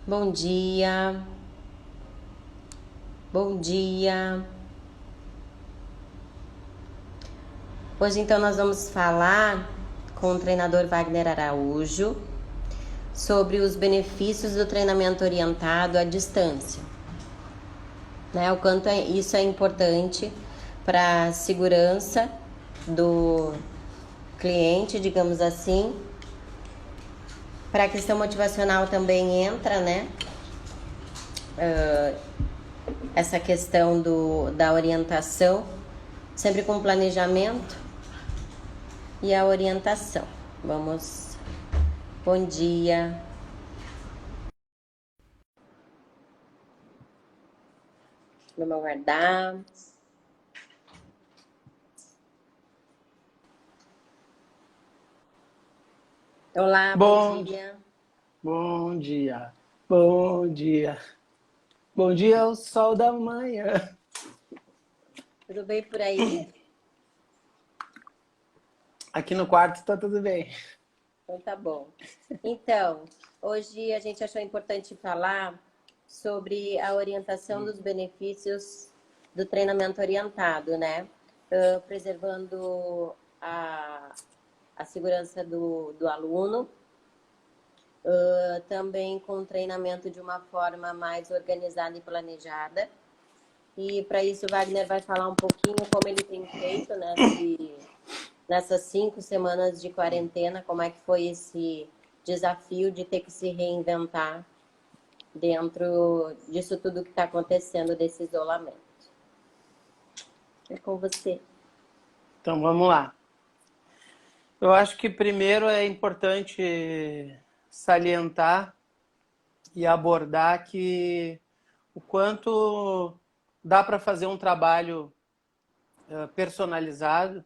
Bom dia, bom dia. Hoje então nós vamos falar com o treinador Wagner Araújo sobre os benefícios do treinamento orientado à distância, né? O quanto isso é importante para a segurança do cliente, digamos assim. Para a questão motivacional também entra, né? Essa questão da orientação, sempre com planejamento e a orientação. Vamos. Bom dia. Vamos aguardar. Olá, bom Bom, dia. bom dia, bom dia, bom dia ao sol da manhã. Tudo bem por aí? Aqui no quarto tá tudo bem. Então tá bom. Então, hoje a gente achou importante falar sobre a orientação dos benefícios do treinamento orientado, né? Preservando a segurança do aluno, também com o treinamento de uma forma mais organizada e planejada. E para isso, o Wagner vai falar um pouquinho como ele tem feito nessas 5 semanas de quarentena, como é que foi esse desafio de ter que se reinventar dentro disso tudo que está acontecendo, desse isolamento. É com você. Então vamos lá. Eu acho que primeiro é importante salientar e abordar que o quanto dá para fazer um trabalho personalizado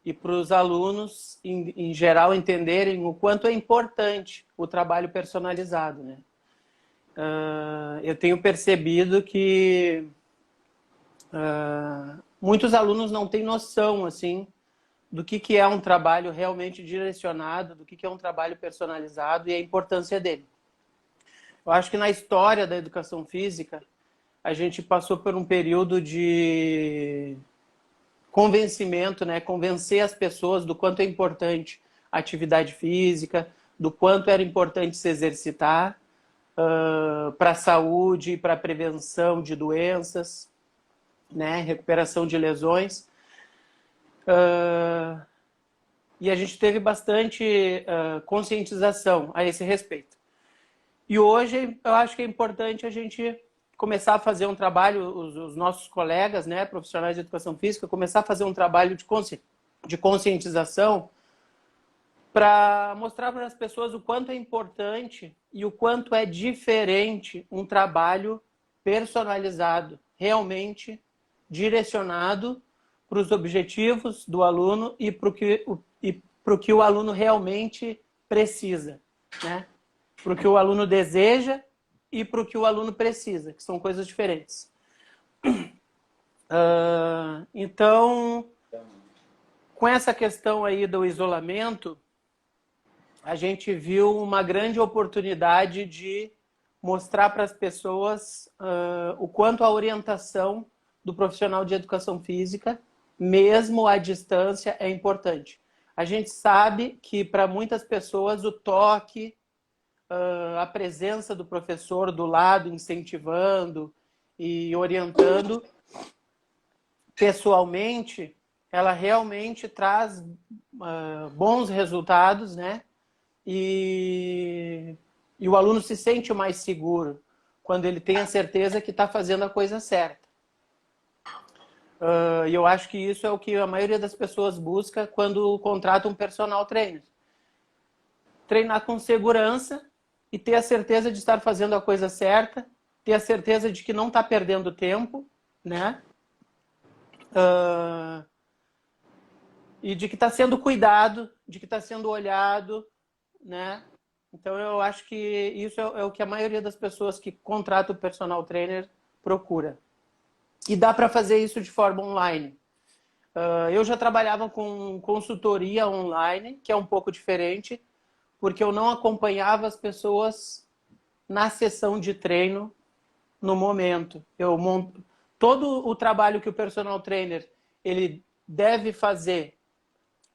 e para os alunos, em geral, entenderem o quanto é importante o trabalho personalizado, né? Eu tenho percebido que muitos alunos não têm noção assim do que é um trabalho realmente direcionado, do que é um trabalho personalizado e a importância dele. Eu acho que na história da educação física a gente passou por um período de convencimento, né? Convencer as pessoas do quanto é importante a atividade física, do quanto era importante se exercitar para a saúde, para a prevenção de doenças, né? Recuperação de lesões. E a gente teve bastante conscientização a esse respeito. E hoje eu acho que é importante a gente começar a fazer um trabalho, os nossos colegas, né, profissionais de educação física, começar a fazer um trabalho de conscientização para mostrar para as pessoas o quanto é importante e o quanto é diferente um trabalho personalizado, realmente direcionado para os objetivos do aluno e para o que o aluno realmente precisa, né? Para o que o aluno deseja e para o que o aluno precisa, que são coisas diferentes. Então, com essa questão aí do isolamento, a gente viu uma grande oportunidade de mostrar para as pessoas o quanto a orientação do profissional de educação física, mesmo à distância, é importante. A gente sabe que para muitas pessoas o toque, a presença do professor do lado, incentivando e orientando pessoalmente, ela realmente traz bons resultados, né? E o aluno se sente mais seguro quando ele tem a certeza que está fazendo a coisa certa. E eu acho que isso é o que a maioria das pessoas busca quando contrata um personal trainer. Treinar com segurança e ter a certeza de estar fazendo a coisa certa, ter a certeza de que não está perdendo tempo, né? E de que está sendo cuidado, de que está sendo olhado, né? Então eu acho que isso é o que a maioria das pessoas que contratam o personal trainer procura. E dá para fazer isso de forma online. Eu já trabalhava com consultoria online, que é um pouco diferente, porque eu não acompanhava as pessoas na sessão de treino no momento. Eu monto todo o trabalho que o personal trainer ele deve fazer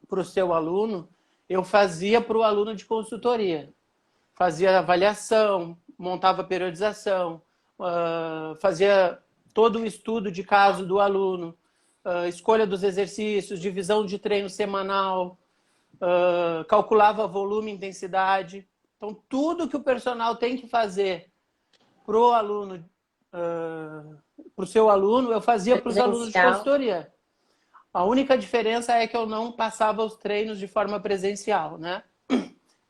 para o seu aluno, eu fazia para o aluno de consultoria. Fazia avaliação, montava periodização, fazia todo o estudo de caso do aluno, escolha dos exercícios, divisão de treino semanal, calculava volume e intensidade. Então, tudo que o personal tem que fazer para o aluno, para o seu aluno, eu fazia para os alunos de consultoria. A única diferença é que eu não passava os treinos de forma presencial, né?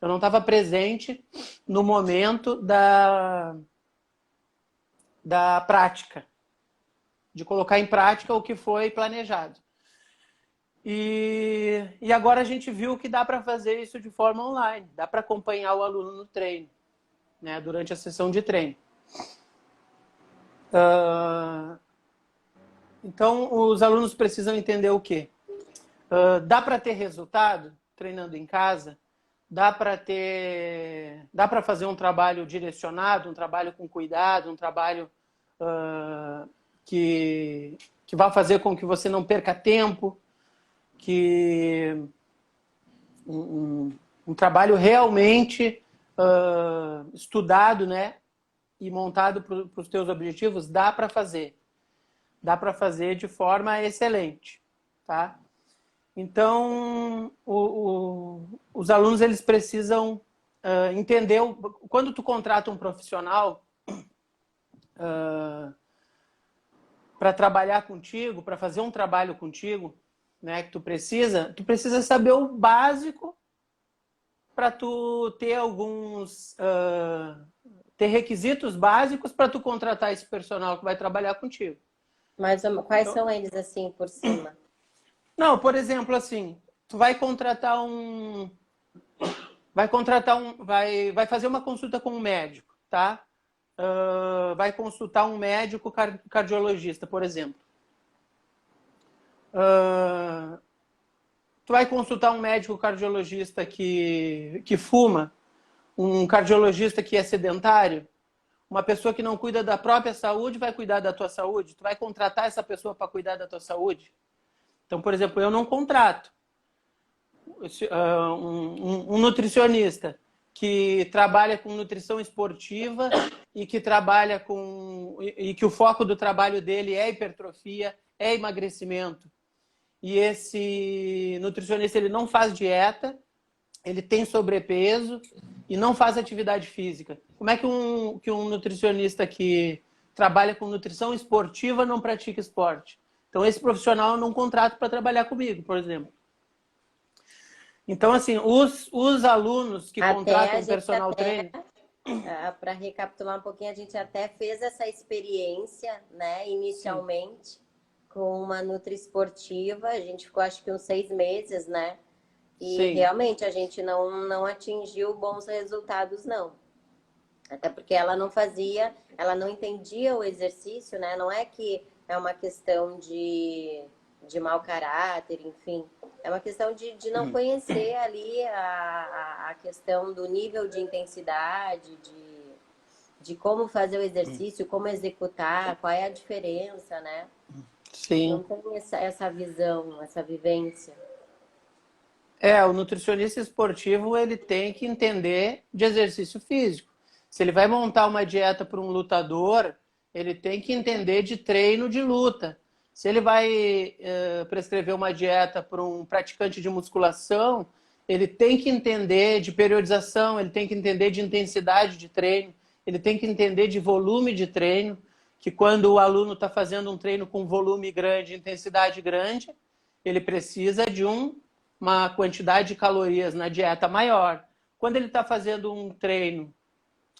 Eu não estava presente no momento da prática, de colocar em prática o que foi planejado. E agora a gente viu que dá para fazer isso de forma online, dá para acompanhar o aluno no treino, né, durante a sessão de treino. Então, os alunos precisam entender o quê? Dá para ter resultado treinando em casa? Dá para fazer um trabalho direcionado, um trabalho com cuidado, um trabalho que vai fazer com que você não perca tempo, que um trabalho realmente estudado, né, e montado para os teus objetivos, dá para fazer. Dá para fazer de forma excelente, tá? Então, os alunos eles precisam entender... Quando tu contrata um profissional para trabalhar contigo, para fazer um trabalho contigo, né, que tu precisa saber o básico para tu ter ter requisitos básicos para tu contratar esse personal que vai trabalhar contigo. Mas quais são eles, assim, por cima? Não, por exemplo, assim, tu vai contratar vai fazer uma consulta com um médico, tá? Vai consultar um médico cardiologista, por exemplo. Tu vai consultar um médico cardiologista que fuma, um cardiologista que é sedentário, uma pessoa que não cuida da própria saúde vai cuidar da tua saúde? Tu vai contratar essa pessoa para cuidar da tua saúde? Então, por exemplo, eu não contrato um nutricionista que trabalha com nutrição esportiva e que trabalha e que o foco do trabalho dele é hipertrofia, é emagrecimento. E esse nutricionista ele não faz dieta, ele tem sobrepeso e não faz atividade física. Como é que um nutricionista que trabalha com nutrição esportiva não pratica esporte? Então, esse profissional eu não contrato para trabalhar comigo, por exemplo. Então, assim, os alunos que contratam personal trainer... Para recapitular um pouquinho, a gente até fez essa experiência, né, inicialmente, sim, com uma nutri esportiva. A gente ficou, acho que uns 6 meses, né? E sim, realmente a gente não atingiu bons resultados, não. Até porque ela não entendia o exercício, né? Não é que é uma questão de mau caráter, enfim. É uma questão de não conhecer ali a questão do nível de intensidade, de como fazer o exercício, como executar, qual é a diferença, né? Sim. Não tem essa visão, essa vivência. O nutricionista esportivo ele tem que entender de exercício físico. Se ele vai montar uma dieta para um lutador, ele tem que entender de treino de luta. Se ele vai prescrever uma dieta para um praticante de musculação, ele tem que entender de periodização, ele tem que entender de intensidade de treino, ele tem que entender de volume de treino, que quando o aluno está fazendo um treino com volume grande, intensidade grande, ele precisa de uma quantidade de calorias na dieta maior. Quando ele está fazendo um treino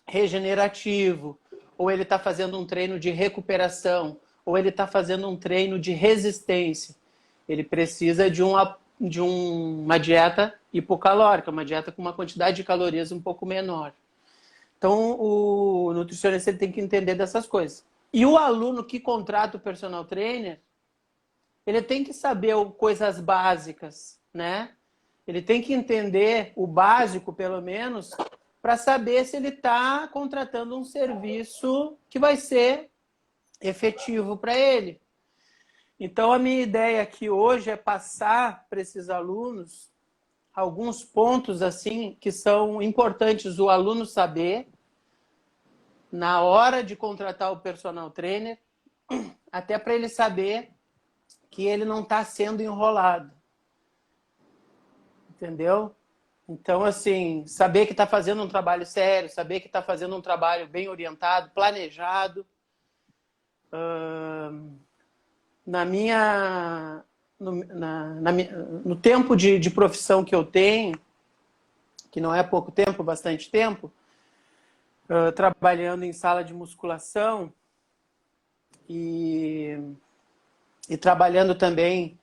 regenerativo, ou ele está fazendo um treino de recuperação, ou ele está fazendo um treino de resistência, ele precisa de uma dieta hipocalórica, uma dieta com uma quantidade de calorias um pouco menor. Então, o nutricionista ele tem que entender dessas coisas. E o aluno que contrata o personal trainer, ele tem que saber coisas básicas, né? Ele tem que entender o básico, pelo menos, para saber se ele está contratando um serviço que vai ser efetivo para ele. Então, a minha ideia aqui hoje é passar para esses alunos alguns pontos assim que são importantes o aluno saber na hora de contratar o personal trainer, até para ele saber que ele não está sendo enrolado. Entendeu? Então, assim, saber que está fazendo um trabalho sério, saber que está fazendo um trabalho bem orientado, planejado. No tempo de profissão que eu tenho, que não é pouco tempo, bastante tempo, trabalhando em sala de musculação e trabalhando também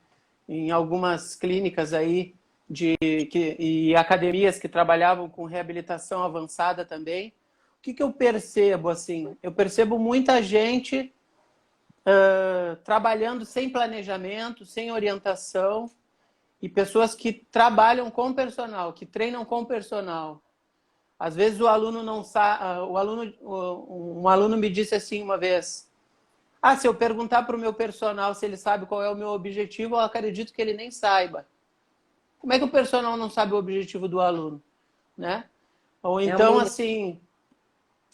em algumas clínicas aí e academias que trabalhavam com reabilitação avançada também. O que eu percebo assim? Eu percebo muita gente trabalhando sem planejamento, sem orientação, e pessoas que trabalham com personal, que treinam com personal. Às vezes o aluno não sabe, um aluno me disse assim uma vez: se eu perguntar para o meu personal se ele sabe qual é o meu objetivo, eu acredito que ele nem saiba. Como é que o personal não sabe o objetivo do aluno, né? Ou então, assim,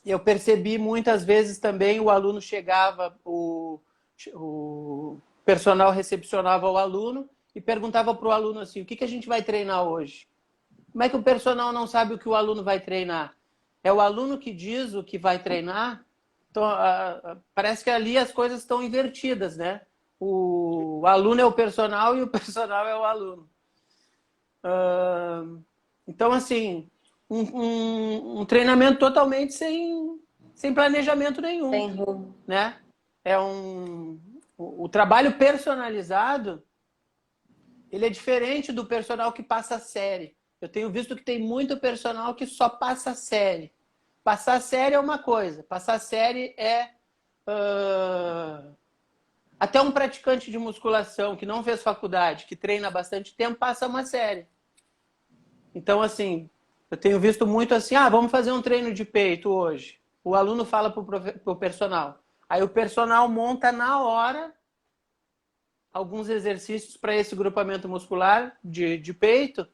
eu percebi muitas vezes também o aluno chegava, o personal recepcionava o aluno e perguntava para o aluno assim: o que a gente vai treinar hoje? Como é que o personal não sabe o que o aluno vai treinar? É o aluno que diz o que vai treinar? Então, parece que ali as coisas estão invertidas, né? O aluno é o personal e o personal é o aluno. Então, assim, um treinamento totalmente sem planejamento nenhum. Sem rumo. Né? O trabalho personalizado, ele é diferente do personal que passa a série. Eu tenho visto que tem muito personal que só passa a série. Passar a série é uma coisa. Passar a série é... Até um praticante de musculação que não fez faculdade, que treina há bastante tempo, passa uma série. Então, assim, eu tenho visto muito assim: vamos fazer um treino de peito hoje. O aluno fala para o personal. Aí o personal monta na hora alguns exercícios para esse grupamento muscular de peito,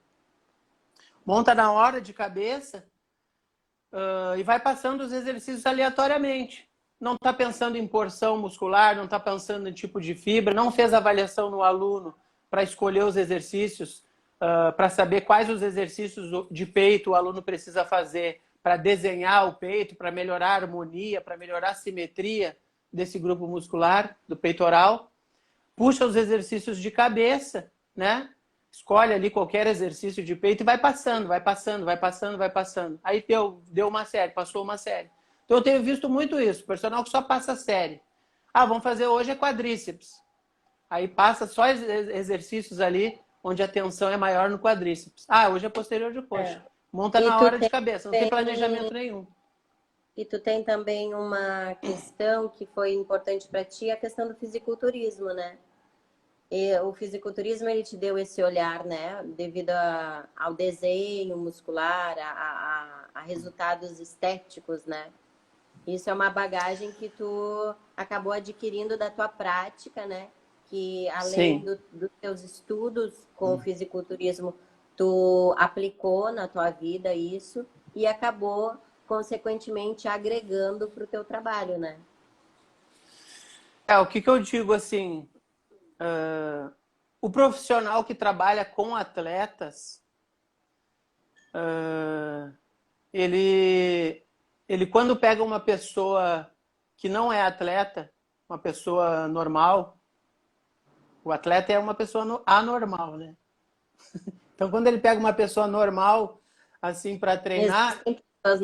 monta na hora de cabeça e vai passando os exercícios aleatoriamente. Não está pensando em porção muscular, não está pensando em tipo de fibra, não fez avaliação no aluno para escolher os exercícios, para saber quais os exercícios de peito o aluno precisa fazer para desenhar o peito, para melhorar a harmonia, para melhorar a simetria desse grupo muscular, do peitoral. Puxa os exercícios de cabeça, né? Escolhe ali qualquer exercício de peito e vai passando, vai passando, vai passando, vai passando. Aí deu uma série, passou uma série. Então eu tenho visto muito isso, personal que só passa a série. Vamos fazer hoje é quadríceps. Aí passa só exercícios ali onde a tensão é maior no quadríceps. Hoje é posterior de coxa. Monta na hora de cabeça, não tem planejamento nenhum. E tu tem também uma questão que foi importante para ti, a questão do fisiculturismo, né? E o fisiculturismo, ele te deu esse olhar, né? Devido ao desenho muscular, a resultados estéticos, né? Isso é uma bagagem que tu acabou adquirindo da tua prática, né? Que além dos teus estudos com o fisiculturismo, tu aplicou na tua vida isso e acabou, consequentemente, agregando para o teu trabalho, né? O que eu digo assim... o profissional que trabalha com atletas, ele quando pega uma pessoa que não é atleta, uma pessoa normal, o atleta é uma pessoa anormal, né? Então, quando ele pega uma pessoa normal, assim, para treinar,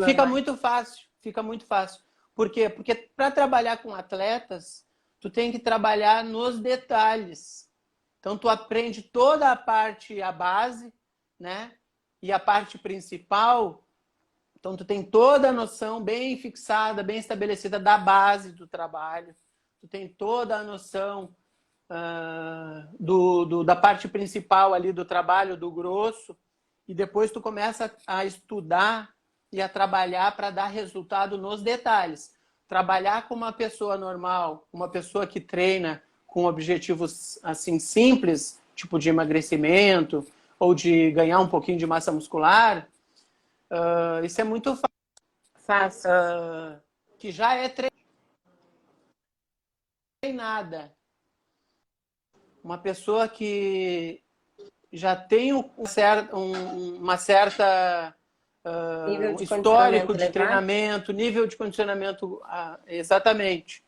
fica muito fácil, fica muito fácil. Por quê? Porque para trabalhar com atletas, tu tem que trabalhar nos detalhes. Então, tu aprende toda a parte, a base, né? E a parte principal. Então, tu tem toda a noção bem fixada, bem estabelecida da base do trabalho. Tu tem toda a noção da parte principal ali do trabalho, do grosso. E depois tu começa a estudar e a trabalhar para dar resultado nos detalhes. Trabalhar com uma pessoa normal, uma pessoa que treina com objetivos assim simples, tipo de emagrecimento ou de ganhar um pouquinho de massa muscular, isso é muito Fácil. que já é treinada. Uma pessoa que já tem uma certa Nível de histórico condicionamento de elevado? treinamento, nível de condicionamento, exatamente,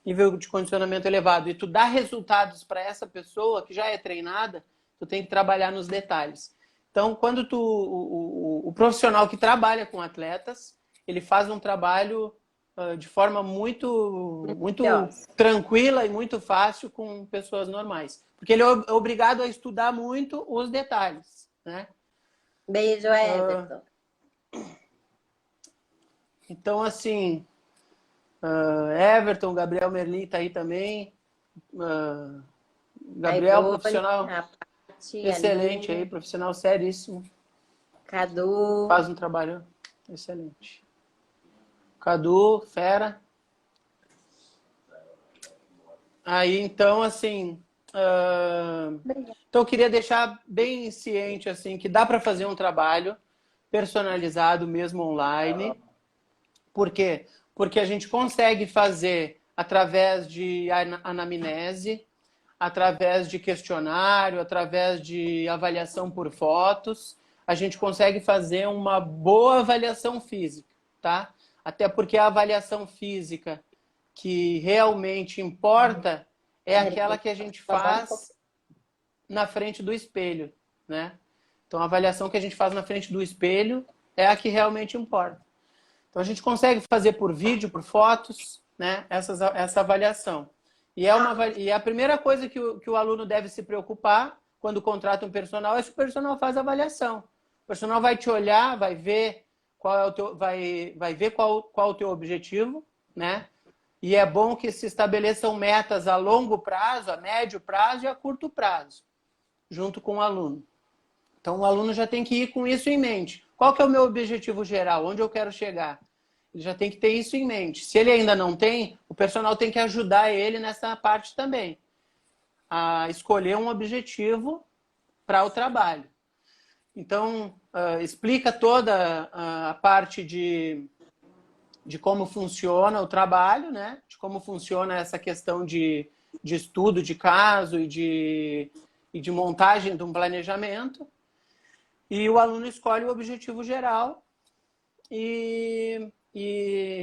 nível de condicionamento elevado. E tu dá resultados para essa pessoa que já é treinada, tu tem que trabalhar nos detalhes. Então, quando o profissional que trabalha com atletas, ele faz um trabalho de forma muito Deliciosa. tranquila e muito fácil com pessoas normais. Porque ele é obrigado a estudar muito os detalhes, né? Beijo, Everton. Então, assim, Everton, Gabriel Merlin tá aí também. A Gabriel, Ivone, profissional a Paty, a excelente aí, Nina, profissional seríssimo. Cadu. Faz um trabalho excelente. Cadu, fera. Aí, então, assim... Então, eu queria deixar bem ciente, assim, que dá para fazer um trabalho personalizado mesmo online. Por quê? Porque a gente consegue fazer através de anamnese, através de questionário, através de avaliação por fotos, a gente consegue fazer uma boa avaliação física, tá? Até porque a avaliação física que realmente importa é aquela que a gente faz na frente do espelho, né? Então, a avaliação que a gente faz na frente do espelho é a que realmente importa. Então, a gente consegue fazer por vídeo, por fotos, né? Essa avaliação. E a primeira coisa que o aluno deve se preocupar quando contrata um personal é se o personal faz a avaliação. O personal vai te olhar, vai ver qual é o teu, vai ver qual o teu objetivo, né? E é bom que se estabeleçam metas a longo prazo, a médio prazo e a curto prazo, junto com o aluno. Então, o aluno já tem que ir com isso em mente. Qual que é o meu objetivo geral? Onde eu quero chegar? Ele já tem que ter isso em mente. Se ele ainda não tem, o personal tem que ajudar ele nessa parte também, a escolher um objetivo para o trabalho. Então, explica toda a parte de como funciona o trabalho, né? De como funciona essa questão de estudo de caso e de montagem de um planejamento. E o aluno escolhe o objetivo geral e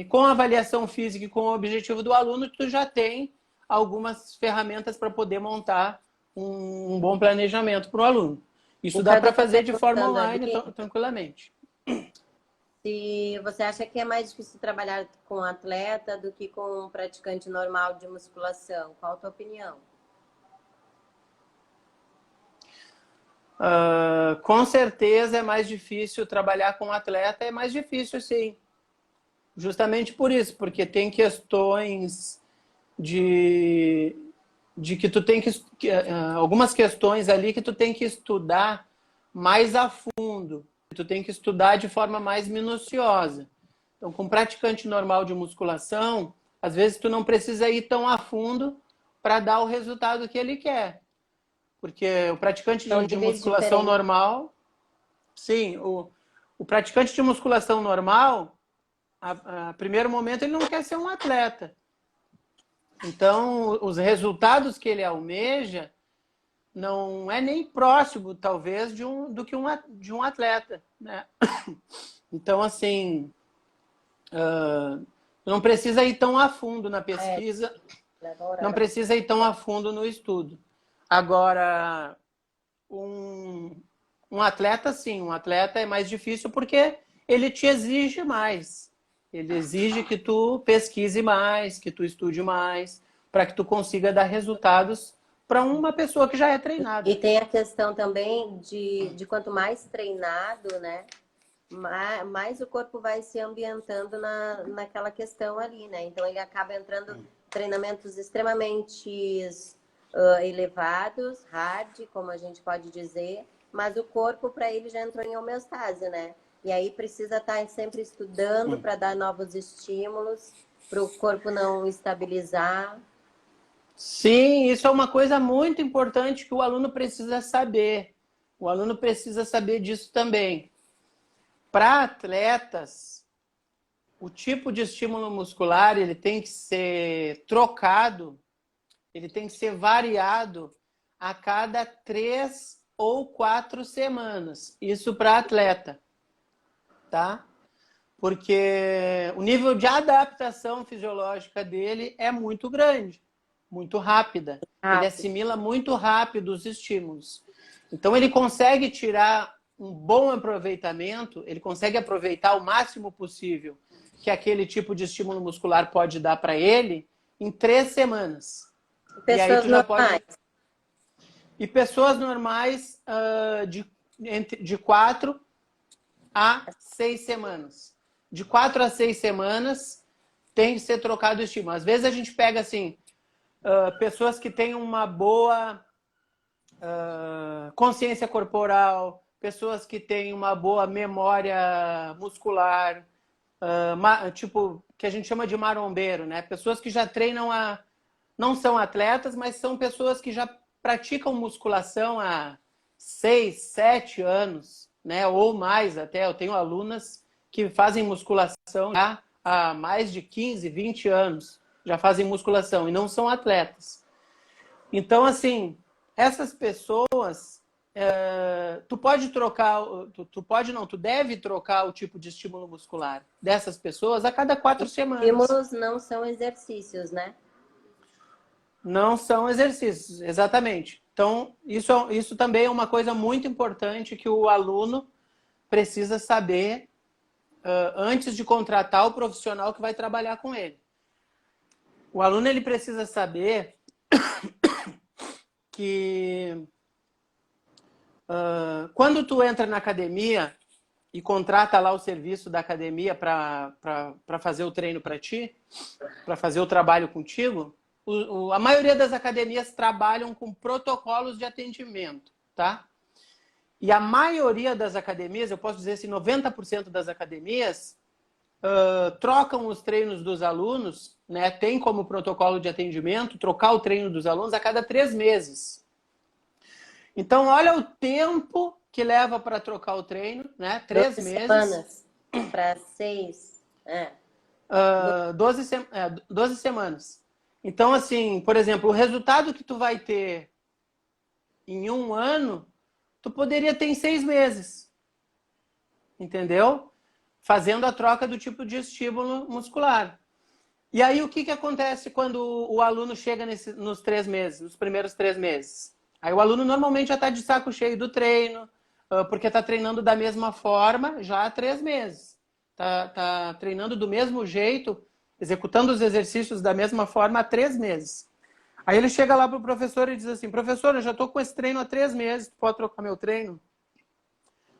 com a avaliação física e com o objetivo do aluno, tu já tem algumas ferramentas para poder montar um bom planejamento para o aluno. Isso O dá Cadu para está fazer de forma perguntando online ali tranquilamente. se você acha que é mais difícil trabalhar com atleta do que com um praticante normal de musculação. Qual a tua opinião? Com certeza é mais difícil trabalhar com atleta, é mais difícil sim. Justamente por isso, porque tem questões de que tu tem que algumas questões ali que tu tem que estudar mais a fundo, tu tem que estudar de forma mais minuciosa. Então, com um praticante normal de musculação, às vezes tu não precisa ir tão a fundo para dar o resultado que ele quer. Porque o praticante São de níveis musculação diferentes. normal, sim, o praticante de musculação normal, a primeiro momento ele não quer ser um atleta. Então, os resultados que ele almeja não é nem próximo, talvez, de um atleta, né? Então, assim, não precisa ir tão a fundo na pesquisa, não precisa ir tão a fundo no estudo. Agora, um atleta, sim, um atleta é mais difícil porque ele te exige mais. Ele exige que tu pesquise mais, que tu estude mais, para que tu consiga dar resultados para uma pessoa que já é E treinada. tem a questão também de quanto mais treinado, né? Mais o corpo vai se ambientando naquela questão ali, né? Então ele acaba entrando treinamentos extremamente elevados, hard, como a gente pode dizer, mas o corpo para ele já entrou em homeostase, né? E aí precisa estar sempre estudando para dar novos estímulos, para o corpo não estabilizar. Sim, isso é uma coisa muito importante que o aluno precisa saber. O aluno precisa saber disso também. Para atletas, o tipo de estímulo muscular ele tem que ser trocado, ele tem que ser variado a cada 3 ou 4 semanas. Isso para atleta, tá? Porque o nível de adaptação fisiológica dele é muito grande, muito rápida. Ele assimila muito rápido os estímulos. Então ele consegue tirar um bom aproveitamento, ele consegue aproveitar o máximo possível que aquele tipo de estímulo muscular pode dar para ele em 3 semanas. Pessoas e aí tu já normais. E pessoas normais de 4 a 6 semanas. De 4 a 6 semanas tem que ser trocado o estímulo. Às vezes a gente pega assim, pessoas que têm uma boa consciência corporal, pessoas que têm uma boa memória muscular, tipo, que a gente chama de marombeiro, né? Pessoas que já treinam não são atletas, mas são pessoas que já praticam musculação há 6, 7 anos, né? Ou mais até. Eu tenho alunas que fazem musculação já há mais de 15, 20 anos. Já fazem musculação e não são atletas. Então, assim, essas pessoas, tu pode trocar, tu deve trocar o tipo de estímulo muscular dessas pessoas a cada 4 semanas. Estímulos não são exercícios, né? Não são exercícios, exatamente. Então, isso também é uma coisa muito importante que o aluno precisa saber antes de contratar o profissional que vai trabalhar com ele. O aluno ele precisa saber que quando tu entra na academia e contrata lá o serviço da academia para fazer o treino para ti, para fazer o trabalho contigo, a maioria das academias trabalham com protocolos de atendimento, tá? E a maioria das academias, eu posso dizer assim, 90% das academias trocam os treinos dos alunos, né? Tem como protocolo de atendimento trocar o treino dos alunos a cada 3 meses. Então, olha o tempo que leva para trocar o treino, né? 3 meses. Semanas para 6. 12 semanas. Então, assim, por exemplo, o resultado que tu vai ter em 1 ano, tu poderia ter em 6 meses. Entendeu? Fazendo a troca do tipo de estímulo muscular. E aí, o que acontece quando o aluno chega nos 3 meses, nos primeiros 3 meses? Aí o aluno normalmente já está de saco cheio do treino, porque está treinando da mesma forma já há 3 meses. Tá treinando do mesmo jeito, executando os exercícios da mesma forma há 3 meses. Aí ele chega lá para o professor e diz assim, professor, eu já estou com esse treino há 3 meses, pode trocar meu treino?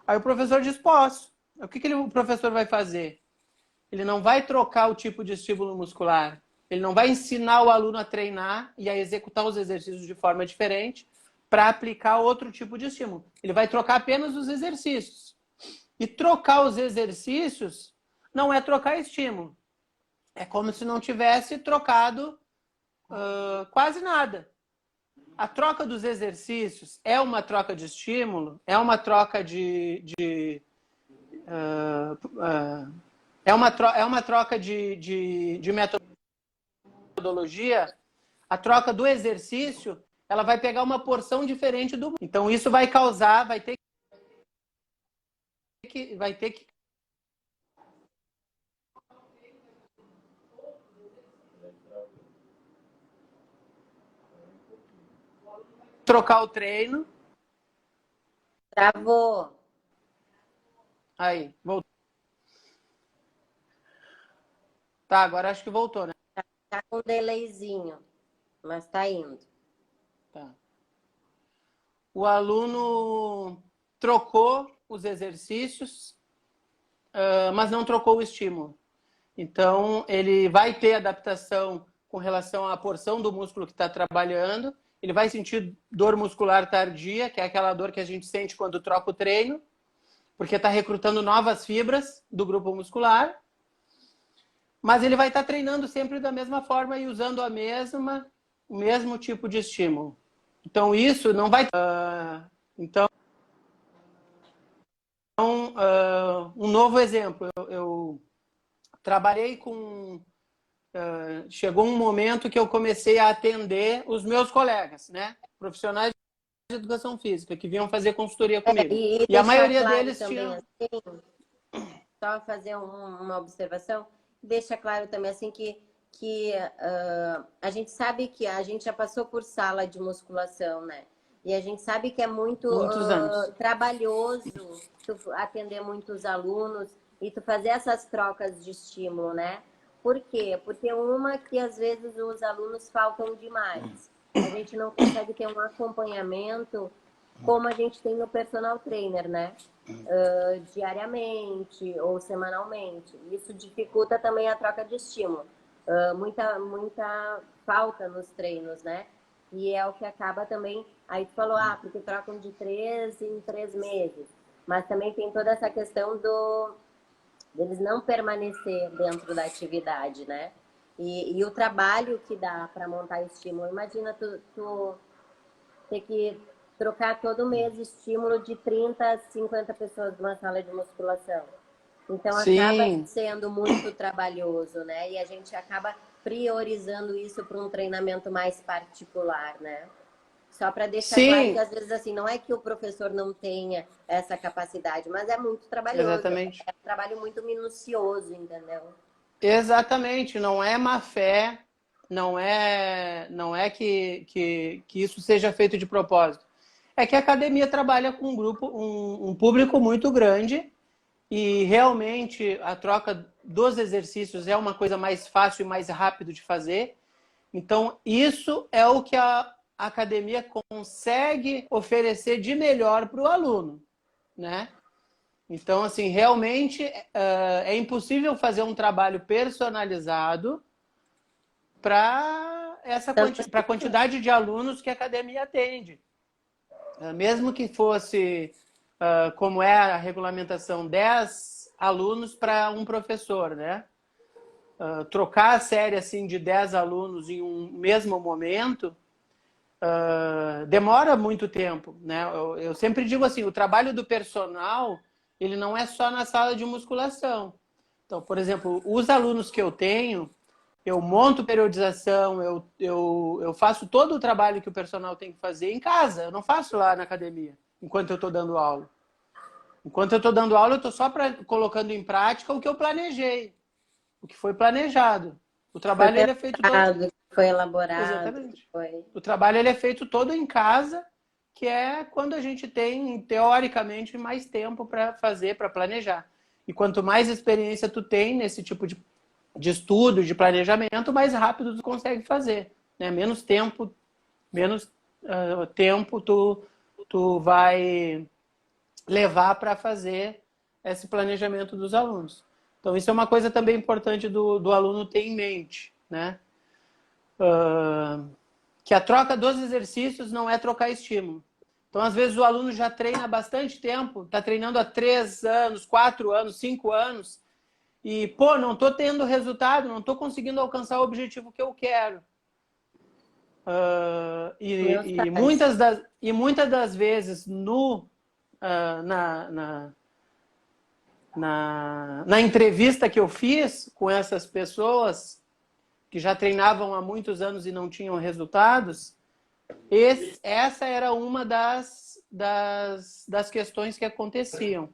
Aí o professor diz, posso. O que o professor vai fazer? Ele não vai trocar o tipo de estímulo muscular. Ele não vai ensinar o aluno a treinar e a executar os exercícios de forma diferente para aplicar outro tipo de estímulo. Ele vai trocar apenas os exercícios. E trocar os exercícios não é trocar estímulo. É como se não tivesse trocado quase nada. A troca dos exercícios é uma troca de estímulo, é uma troca é uma troca de metodologia. A troca do exercício, ela vai pegar uma porção diferente do... Então, isso vai causar, vai ter que trocar o treino. Travou. Aí, voltou. Tá, agora acho que voltou, né? Tá com um delayzinho, mas tá indo. Tá. O aluno trocou os exercícios, mas não trocou o estímulo. Então, ele vai ter adaptação com relação à porção do músculo que está trabalhando. Ele vai sentir dor muscular tardia, que é aquela dor que a gente sente quando troca o treino. porque está recrutando novas fibras do grupo muscular, mas ele vai estar treinando sempre da mesma forma e usando o mesmo tipo de estímulo. Então, isso não vai... Então, um novo exemplo. Eu trabalhei com... chegou um momento que eu comecei a atender os meus colegas, né? Profissionais de educação física, que vinham fazer consultoria comigo. E a deixar maioria claro deles também, tinha... assim, só fazer uma observação, deixa claro também assim que a gente sabe que a gente já passou por sala de musculação, né? E a gente sabe que é muito Muitos anos. trabalhoso tu atender muitos alunos e tu fazer essas trocas de estímulo, né? Por quê? Porque uma que às vezes os alunos faltam demais. A gente não consegue ter um acompanhamento como a gente tem no personal trainer, né? Diariamente ou semanalmente. Isso dificulta também a troca de estímulo. Muita falta nos treinos, né? E é o que acaba também. Aí tu falou, porque trocam de 3 em 3 meses. Mas também tem toda essa questão deles não permanecer dentro da atividade, né? E o trabalho que dá para montar estímulo. Imagina tu ter que trocar todo mês estímulo de 30 a 50 pessoas numa sala de musculação. Então acaba Sim. sendo muito trabalhoso, né? E a gente acaba priorizando isso para um treinamento mais particular, né? Só para deixar claro que Sim, às vezes assim, não é que o professor não tenha essa capacidade, mas é muito trabalhoso, exatamente. é um trabalho muito minucioso, entendeu? Exatamente, não é má fé, não é que isso seja feito de propósito. É que a academia trabalha com um público muito grande e realmente a troca dos exercícios é uma coisa mais fácil e mais rápido de fazer. Então, isso é o que a academia consegue oferecer de melhor para o aluno, né? Então, assim, realmente é impossível fazer um trabalho personalizado para para a quantidade de alunos que a academia atende. Mesmo que fosse, como é a regulamentação, 10 alunos para um professor, né? Trocar a série assim, de 10 alunos em um mesmo momento demora muito tempo, né? Eu sempre digo assim, o trabalho do personal ele não é só na sala de musculação. Então, por exemplo, os alunos que eu tenho, eu monto periodização, eu faço todo o trabalho que o personal tem que fazer em casa. Eu não faço lá na academia, enquanto eu estou dando aula. Enquanto eu estou dando aula, eu estou só colocando em prática o que eu planejei, o que foi planejado. O Foi trabalho ele é feito todo... pensado, foi elaborado, Exatamente. foi... O trabalho ele é feito todo em casa, que é quando a gente tem, teoricamente, mais tempo para fazer, para planejar. E quanto mais experiência tu tem nesse tipo de estudo, de planejamento, mais rápido tu consegue fazer. Né? Menos tempo tu vai levar para fazer esse planejamento dos alunos. Então, isso é uma coisa também importante do aluno ter em mente, né? Que a troca dos exercícios não é trocar estímulo. Então, às vezes, o aluno já treina há bastante tempo, está treinando há 3 anos, 4 anos, 5 anos, e, pô, não estou tendo resultado, não estou conseguindo alcançar o objetivo que eu quero. Muitas das vezes na entrevista que eu fiz com essas pessoas que já treinavam há muitos anos e não tinham resultados, essa era uma das questões que aconteciam.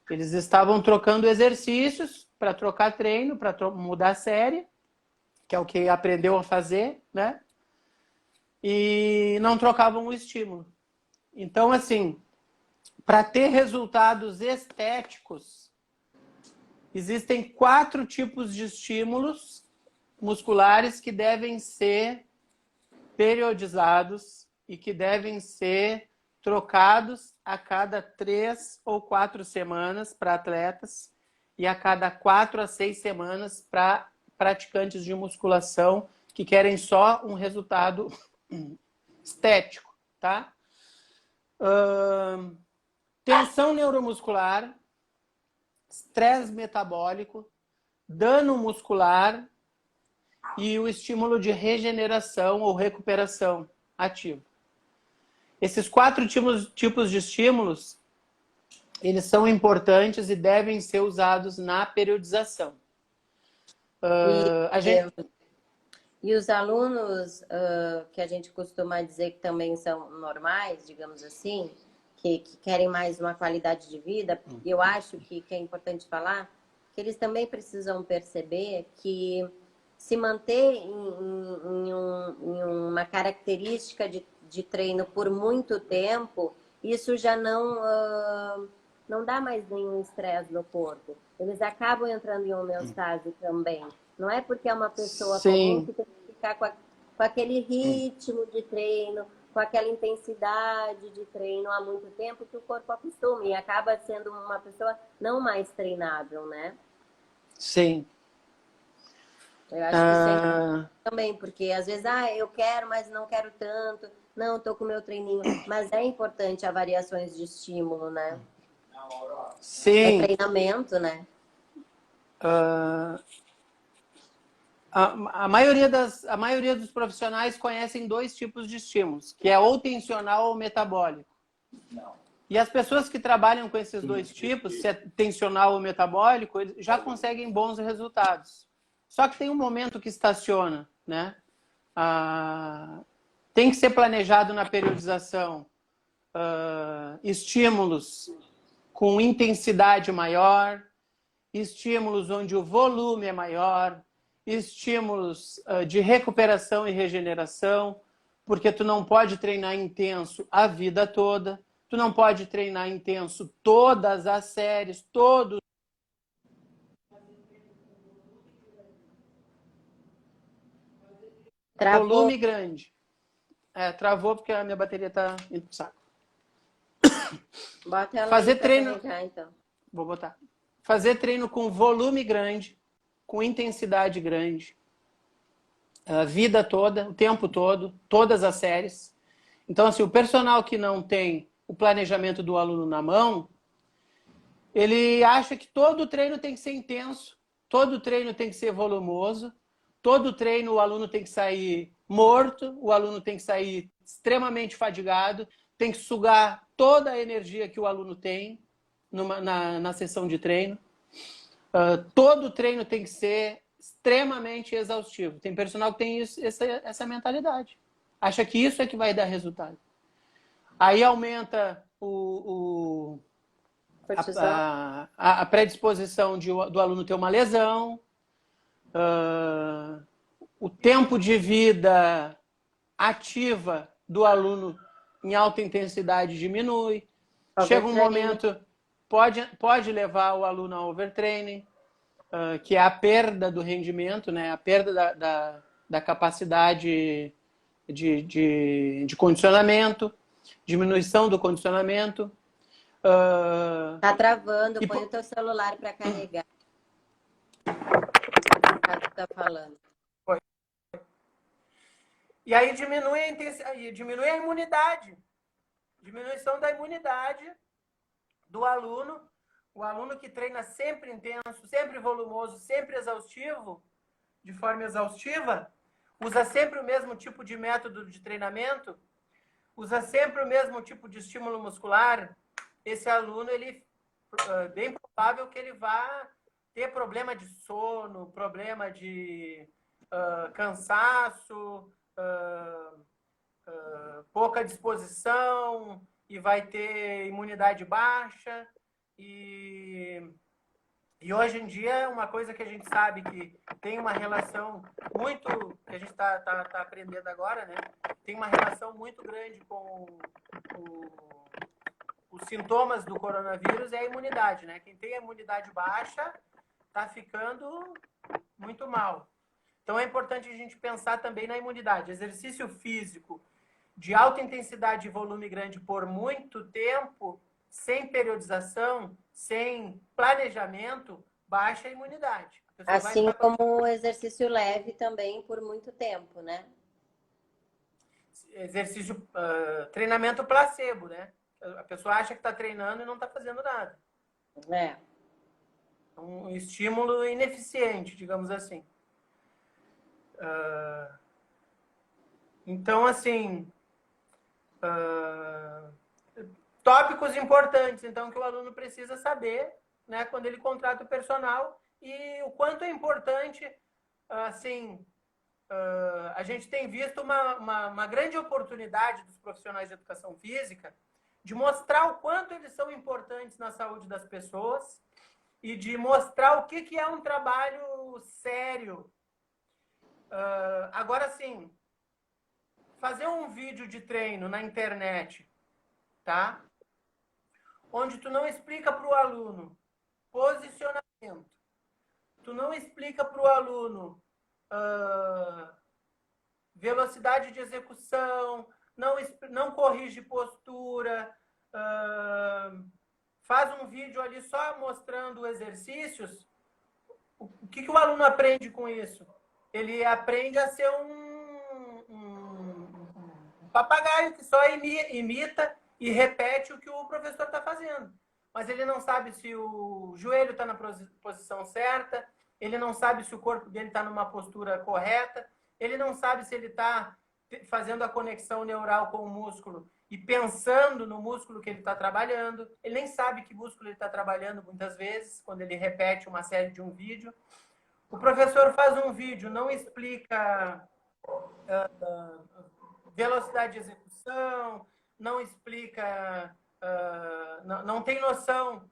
Eles estavam trocando exercícios para trocar treino, para mudar a série, que é o que aprendeu a fazer, né? E não trocavam o estímulo. Então, assim, para ter resultados estéticos, existem 4 tipos de estímulos musculares que devem ser periodizados e que devem ser trocados a cada 3 ou 4 semanas para atletas e a cada 4 a 6 semanas para praticantes de musculação que querem só um resultado estético, tá? tensão neuromuscular, estresse metabólico, dano muscular e o estímulo de regeneração ou recuperação ativa. Esses 4 tipos de estímulos, eles são importantes e devem ser usados na periodização. E os alunos que a gente costuma dizer que também são normais, digamos assim, que querem mais uma qualidade de vida, eu acho que é importante falar que eles também precisam perceber que se manter em uma característica de treino por muito tempo, isso já não dá mais nenhum estresse no corpo. Eles acabam entrando em homeostase também. Não é porque é uma pessoa comum que tem que ficar com aquele ritmo de treino, com aquela intensidade de treino há muito tempo que o corpo acostuma e acaba sendo uma pessoa não mais treinável, né? Sim. Eu acho que isso é importante também, porque às vezes, eu quero, mas não quero tanto. Não, tô com o meu treininho. Mas é importante as variações de estímulo, né? Sim. É treinamento, né? A maioria dos profissionais conhecem 2 tipos de estímulos, que é ou tensional ou metabólico. E as pessoas que trabalham com esses 2 tipos, se é tensional ou metabólico, já conseguem bons resultados. Só que tem um momento que estaciona, né? Tem que ser planejado na periodização estímulos com intensidade maior, estímulos onde o volume é maior, estímulos de recuperação e regeneração, porque tu não pode treinar intenso a vida toda, tu não pode treinar intenso todas as séries, todos. Travou. Volume grande. Travou porque a minha bateria tá indo pro saco. Bota ela Fazer aí pra treino. carregar, então. Vou botar. Fazer treino com volume grande, com intensidade grande, a vida toda, o tempo todo, todas as séries. Então, assim, o personal que não tem o planejamento do aluno na mão, ele acha que todo treino tem que ser intenso, todo treino tem que ser volumoso, todo treino o aluno tem que sair morto, o aluno tem que sair extremamente fadigado, tem que sugar toda a energia que o aluno tem na sessão de treino. Todo treino tem que ser extremamente exaustivo. Tem personal que tem essa mentalidade. Acha que isso é que vai dar resultado. Aí aumenta a predisposição do aluno ter uma lesão, o tempo de vida ativa do aluno em alta intensidade diminui. Chega um momento, pode levar o aluno a overtraining, que é a perda do rendimento, né? A perda da capacidade de condicionamento, diminuição do condicionamento. Tá travando, põe o teu celular para carregar. Tá falando. E aí diminui a imunidade. Diminuição da imunidade do aluno. O aluno que treina sempre intenso, sempre volumoso, sempre exaustivo, de forma exaustiva, usa sempre o mesmo tipo de método de treinamento, usa sempre o mesmo tipo de estímulo muscular. Esse aluno, ele é bem provável que ele vá ter problema de sono, problema de cansaço, pouca disposição, e vai ter imunidade baixa. E hoje em dia, uma coisa que a gente sabe que tem uma relação muito, que a gente está aprendendo agora, né? Tem uma relação muito grande com os sintomas do coronavírus é a imunidade, né? Quem tem a imunidade baixa está ficando muito mal. Então é importante a gente pensar também na imunidade. Exercício físico de alta intensidade e volume grande por muito tempo, sem periodização, sem planejamento, baixa a imunidade. Assim como o exercício leve também por muito tempo, né? Exercício, treinamento placebo, né? A pessoa acha que está treinando e não está fazendo nada. É. Um estímulo ineficiente, digamos assim. Então, assim, tópicos importantes, então, que o aluno precisa saber, né, quando ele contrata o personal, e o quanto é importante, assim, a gente tem visto uma grande oportunidade dos profissionais de educação física de mostrar o quanto eles são importantes na saúde das pessoas e de mostrar o que é um trabalho sério. Agora, sim, fazer um vídeo de treino na internet, tá? Onde tu não explica para o aluno posicionamento, tu não explica para o aluno velocidade de execução, não corrige postura, faz um vídeo ali só mostrando exercícios, o que o aluno aprende com isso? Ele aprende a ser um papagaio que só imita e repete o que o professor está fazendo. Mas ele não sabe se o joelho está na posição certa, ele não sabe se o corpo dele está numa postura correta, ele não sabe se ele está fazendo a conexão neural com o músculo e pensando no músculo que ele está trabalhando. Ele nem sabe que músculo ele está trabalhando muitas vezes, quando ele repete uma série de um vídeo. O professor faz um vídeo, não explica velocidade de execução, não explica, não tem noção,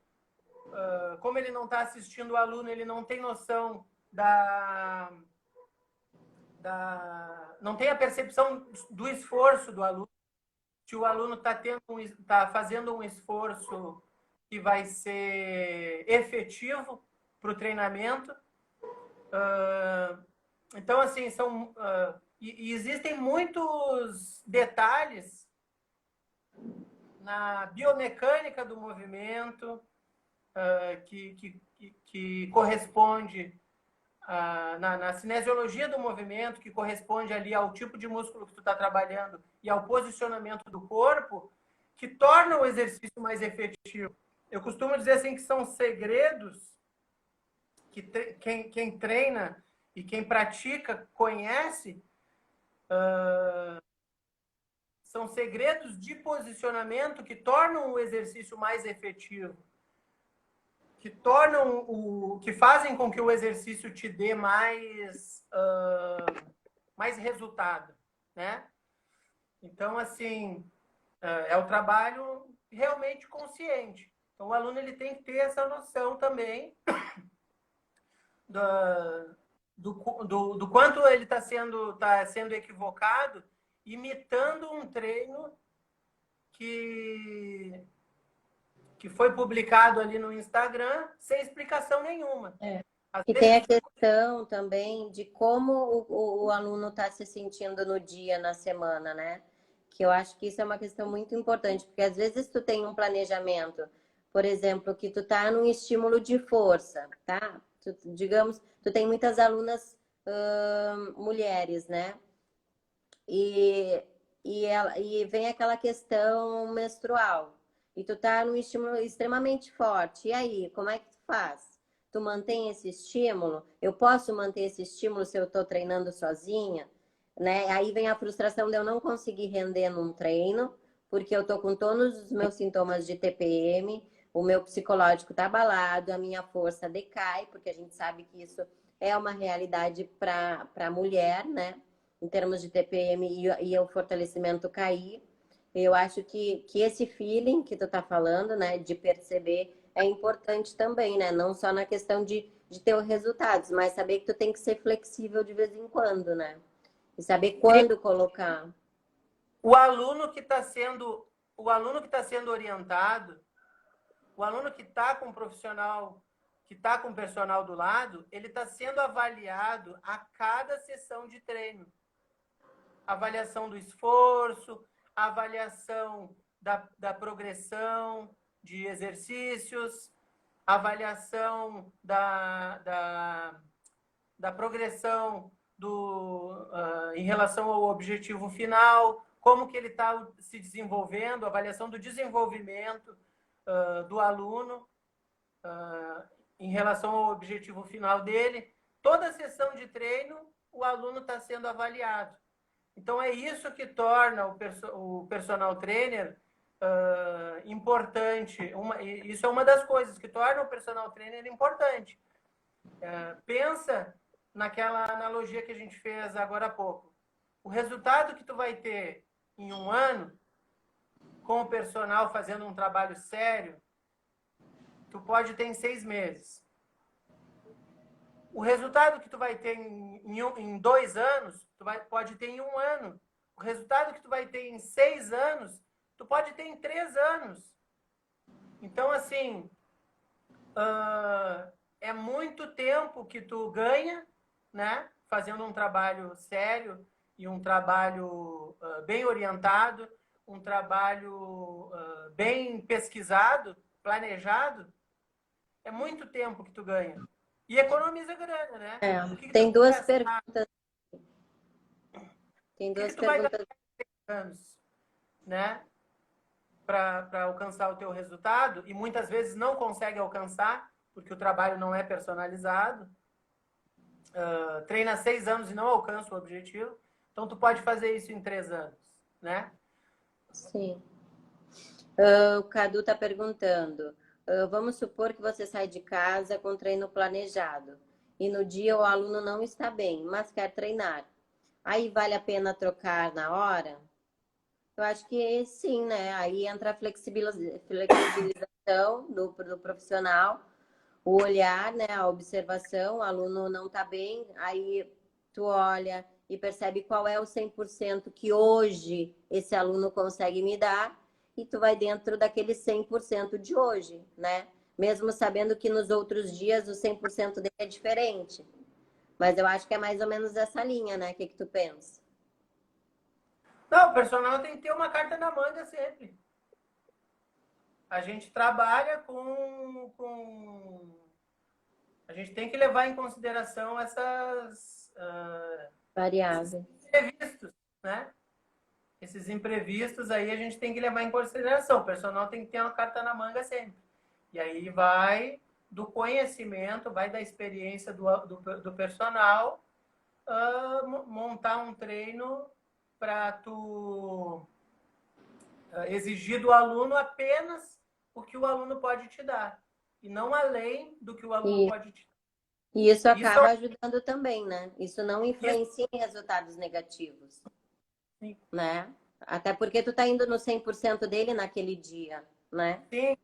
como ele não está assistindo o aluno, ele não tem noção não tem a percepção do esforço do aluno. Se o aluno está fazendo um esforço que vai ser efetivo para o treinamento. Então, assim, e existem muitos detalhes na biomecânica do movimento que corresponde na cinesiologia do movimento, que corresponde ali ao tipo de músculo que tu está trabalhando e ao posicionamento do corpo, que torna o exercício mais efetivo. Eu costumo dizer assim que são segredos que quem treina e quem pratica conhece, são segredos de posicionamento que tornam o exercício mais efetivo, que fazem com que o exercício te dê mais resultado, né? Então, assim, é o trabalho realmente consciente. Então, o aluno ele tem que ter essa noção também do quanto ele está sendo equivocado, imitando um treino que foi publicado ali no Instagram sem explicação nenhuma. E tem a questão também de como o aluno está se sentindo no dia, na semana, né? Que eu acho que isso é uma questão muito importante, porque às vezes tu tem um planejamento, por exemplo, que tu tá num estímulo de força, tá? Digamos, tu tem muitas alunas mulheres, né? E vem aquela questão menstrual. E tu tá num estímulo extremamente forte. E aí, como é que tu faz? Tu mantém esse estímulo? Eu posso manter esse estímulo se eu tô treinando sozinha? Né? Aí vem a frustração de eu não conseguir render num treino, porque eu tô com todos os meus sintomas de TPM, o meu psicológico tá abalado, a minha força decai, porque a gente sabe que isso é uma realidade para a mulher, né? Em termos de TPM e o fortalecimento cair. Eu acho que esse feeling que tu tá falando, né, de perceber, é importante também, né? Não só na questão de ter os resultados, mas saber que tu tem que ser flexível de vez em quando, né? E saber quando colocar. O aluno que está sendo orientado, o aluno que está com o profissional, que está com o personal do lado, ele está sendo avaliado a cada sessão de treino. Avaliação do esforço, avaliação da progressão de exercícios, avaliação da progressão em relação ao objetivo final, como que ele está se desenvolvendo, avaliação do desenvolvimento do aluno em relação ao objetivo final dele. Toda sessão de treino, o aluno está sendo avaliado. Então, é isso que torna o personal trainer importante. Isso é uma das coisas que torna o personal trainer importante. Pensa naquela analogia que a gente fez agora há pouco. O resultado que tu vai ter em um ano, com o personal fazendo um trabalho sério, tu pode ter em 6 meses. O resultado que tu vai ter em 2 anos, pode ter em 1 ano. O resultado que tu vai ter em 6 anos, tu pode ter em 3 anos. Então, assim, é muito tempo que tu ganha, né? Fazendo um trabalho sério e um trabalho bem orientado, um trabalho bem pesquisado, planejado. É muito tempo que tu ganha. E economiza grana, né? Tem duas perguntas. Tem duas tu vai perguntas. gastar anos, né? Para alcançar o teu resultado, e muitas vezes não consegue alcançar, porque o trabalho não é personalizado. Treina 6 anos e não alcança o objetivo. Então, tu pode fazer isso em 3 anos, né? Sim. O Cadu está perguntando. Vamos supor que você sai de casa com treino planejado e no dia o aluno não está bem, mas quer treinar. Aí vale a pena trocar na hora? Eu acho que sim, né? Aí entra a flexibilização do profissional, o olhar, né? A observação, o aluno não está bem, aí tu olha e percebe qual é o 100% que hoje esse aluno consegue me dar e tu vai dentro daquele 100% de hoje, né? Mesmo sabendo que nos outros dias o 100% dele é diferente. Mas eu acho que é mais ou menos essa linha, né? O que tu pensa? Não, o personal tem que ter uma carta na manga sempre. A gente trabalha a gente tem que levar em consideração essas Variável. imprevistos, né? Esses imprevistos aí a gente tem que levar em consideração. O personal tem que ter uma carta na manga sempre. E aí vai do conhecimento, vai da experiência do personal montar um treino para tu exigir do aluno apenas o que o aluno pode te dar. E não além do que o aluno pode te dar. E isso acaba ajudando também, né? Isso não influencia em resultados negativos. Sim. Né? Até porque tu tá indo no 100% dele naquele dia, né? Sim.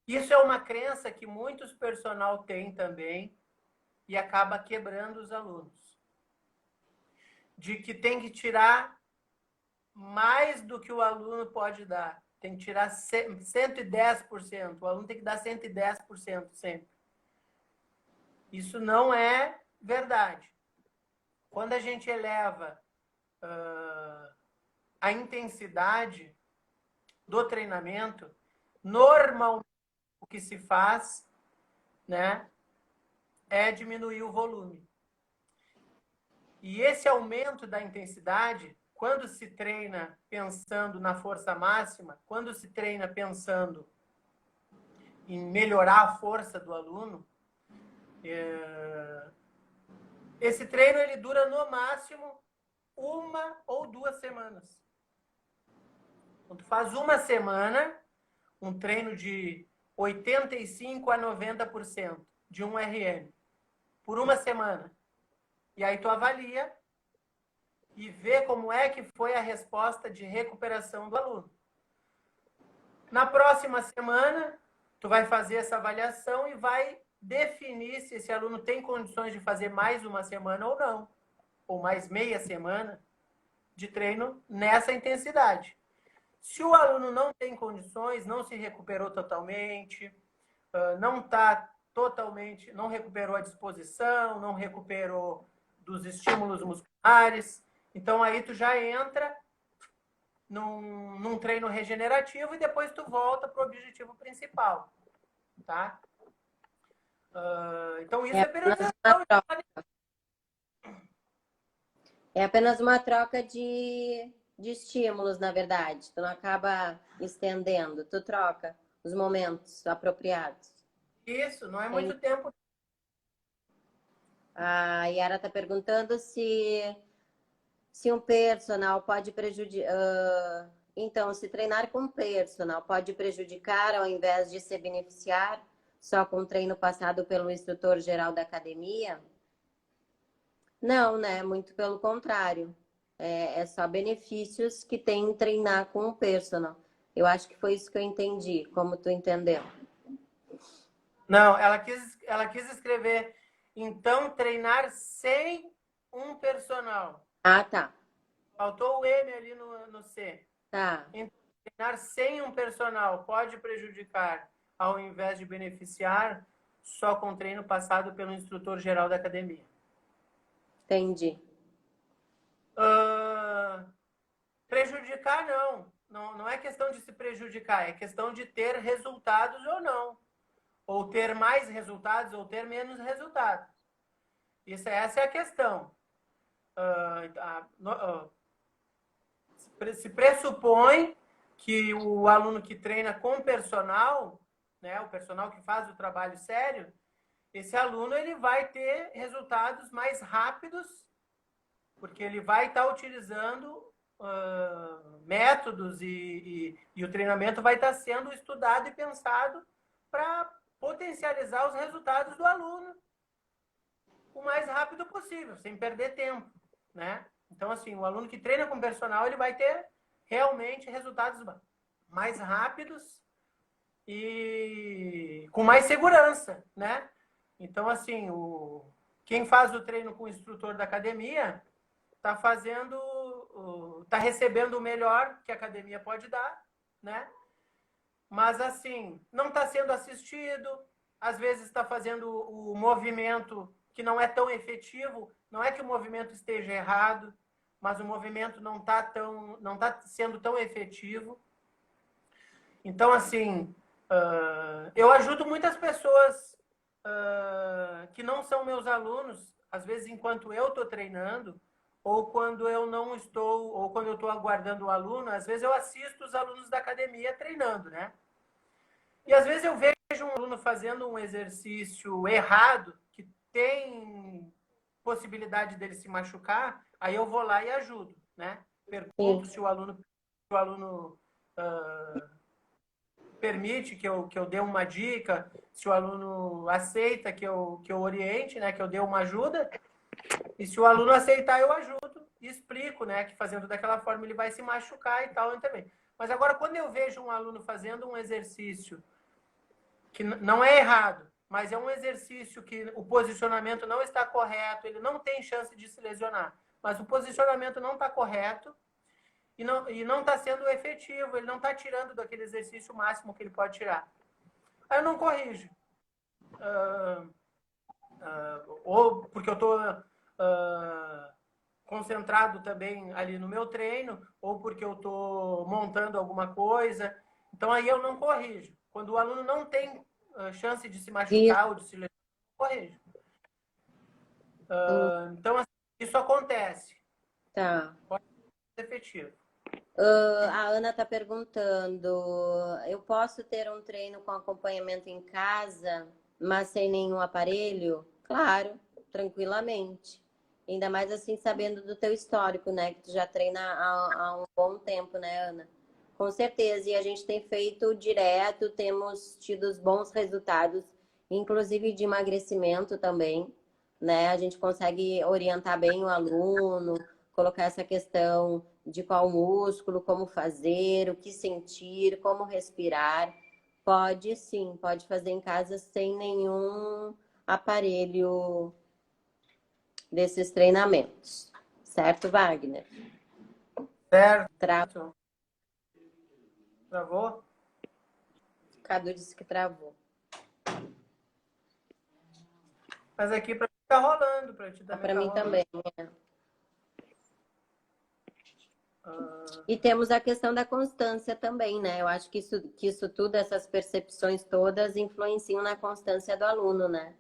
Isso é uma crença que muitos personal têm também e acaba quebrando os alunos. De que tem que tirar mais do que o aluno pode dar. Tem que tirar 110%. O aluno tem que dar 110% sempre. Isso não é verdade. Quando a gente eleva a intensidade do treinamento, normalmente o que se faz, né, é diminuir o volume. E esse aumento da intensidade, quando se treina pensando na força máxima, quando se treina pensando em melhorar a força do aluno, esse treino ele dura no máximo 1 ou 2 semanas. Então, tu faz uma semana, um treino de 85% a 90% de um RM, por uma semana. E aí tu avalia e vê como é que foi a resposta de recuperação do aluno. Na próxima semana, tu vai fazer essa avaliação e vai definir se esse aluno tem condições de fazer mais uma semana ou não, ou mais meia semana de treino nessa intensidade. Se o aluno não tem condições, não se recuperou totalmente, não está totalmente, não recuperou a disposição, não recuperou dos estímulos musculares, então aí tu já entra num treino regenerativo e depois tu volta para o objetivo principal, tá? Então isso é periodização. É apenas uma troca de de estímulos, na verdade. Tu não acaba estendendo, tu troca os momentos apropriados. Isso, não é muito tempo. A Yara está perguntando se um personal pode prejudicar. Então, se treinar com personal pode prejudicar ao invés de se beneficiar só com o treino passado pelo instrutor geral da academia? Não, né? Muito pelo contrário. É só benefícios que tem em treinar com o personal. Eu acho que foi isso que eu entendi, como tu entendeu. Não, ela quis escrever, então, treinar sem um personal. Ah, tá. Faltou o M ali no C. Tá. Então, treinar sem um personal pode prejudicar ao invés de beneficiar só com treino passado pelo instrutor geral da academia. Entendi. Prejudicar, não. Não é questão de se prejudicar, é questão de ter resultados ou não. Ou ter mais resultados ou ter menos resultados. Essa é a questão. Se pressupõe que o aluno que treina com personal, né, o personal que faz o trabalho sério, esse aluno ele vai ter resultados mais rápidos, porque ele vai estar utilizando métodos e o treinamento vai estar sendo estudado e pensado para potencializar os resultados do aluno o mais rápido possível, sem perder tempo, né? Então, assim, o aluno que treina com personal, ele vai ter realmente resultados mais rápidos e com mais segurança, né? Então, assim, quem faz o treino com o instrutor da academia está recebendo o melhor que a academia pode dar, né? Mas, assim, não está sendo assistido, às vezes está fazendo o movimento que não é tão efetivo. Não é que o movimento esteja errado, mas o movimento não está sendo tão efetivo. Então, assim, eu ajudo muitas pessoas que não são meus alunos, às vezes enquanto eu estou treinando, ou quando eu não estou, ou quando eu estou aguardando o aluno, às vezes eu assisto os alunos da academia treinando, né? E às vezes eu vejo um aluno fazendo um exercício errado, que tem possibilidade dele se machucar, aí eu vou lá e ajudo, né? Pergunto se o aluno permite que eu dê uma dica, se o aluno aceita que eu oriente, né? Que eu dê uma ajuda. E se o aluno aceitar, eu ajudo e explico, né? Que fazendo daquela forma ele vai se machucar e tal também. Mas agora, quando eu vejo um aluno fazendo um exercício que não é errado, mas é um exercício que o posicionamento não está correto, ele não tem chance de se lesionar, mas o posicionamento não está correto e não está sendo efetivo, ele não está tirando daquele exercício o máximo que ele pode tirar. Aí eu não corrijo. Ou porque eu estou concentrado também ali no meu treino, ou porque eu estou montando alguma coisa. Então aí eu não corrijo. Quando o aluno não tem chance de se machucar ou de se lesionar, eu corrijo. Então, assim, isso acontece. Tá. Pode ser efetivo. A Ana está perguntando: eu posso ter um treino com acompanhamento em casa, mas sem nenhum aparelho? Claro, tranquilamente. Ainda mais assim, sabendo do teu histórico, né? Que tu já treina há um bom tempo, né, Ana? Com certeza. E a gente tem feito direto, temos tido bons resultados, inclusive de emagrecimento também, né? A gente consegue orientar bem o aluno, colocar essa questão de qual músculo, como fazer, o que sentir, como respirar. Pode sim, pode fazer em casa sem nenhum aparelho desses treinamentos. Certo, Wagner? Certo. Travou? O Cadu disse que travou. Mas aqui para mim tá rolando, para ti também. Para mim rolando. também. E temos a questão da constância também, né? Eu acho que isso tudo, essas percepções todas, influenciam na constância do aluno, né?